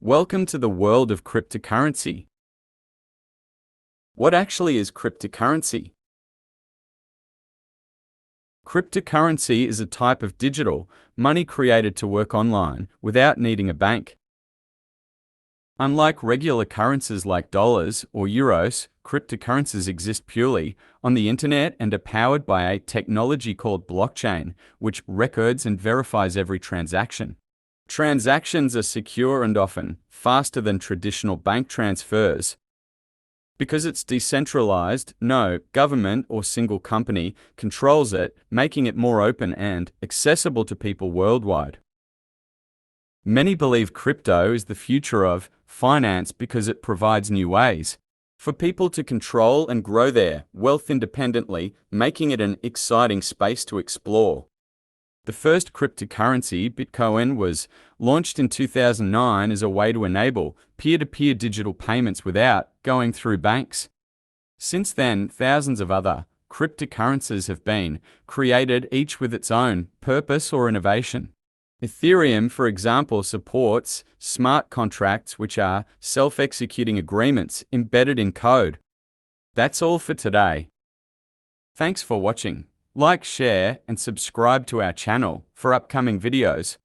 Welcome to the world of cryptocurrency. What actually is cryptocurrency? Cryptocurrency is a type of digital money created to work online without needing a bank. Unlike regular currencies like dollars or euros, cryptocurrencies exist purely on the internet and are powered by a technology called blockchain, which records and verifies every transaction. Transactions are secure and often faster than traditional bank transfers. Because it's decentralized, no government or single company controls it, making it more open and accessible to people worldwide. Many believe crypto is the future of finance because it provides new ways for people to control and grow their wealth independently, making it an exciting space to explore. The first cryptocurrency, Bitcoin, was launched in 2009 as a way to enable peer-to-peer digital payments without going through banks. Since then, thousands of other cryptocurrencies have been created, each with its own purpose or innovation. Ethereum, for example, supports smart contracts, which are self-executing agreements embedded in code. That's all for today. Thanks for watching. Like, share, and subscribe to our channel for upcoming videos.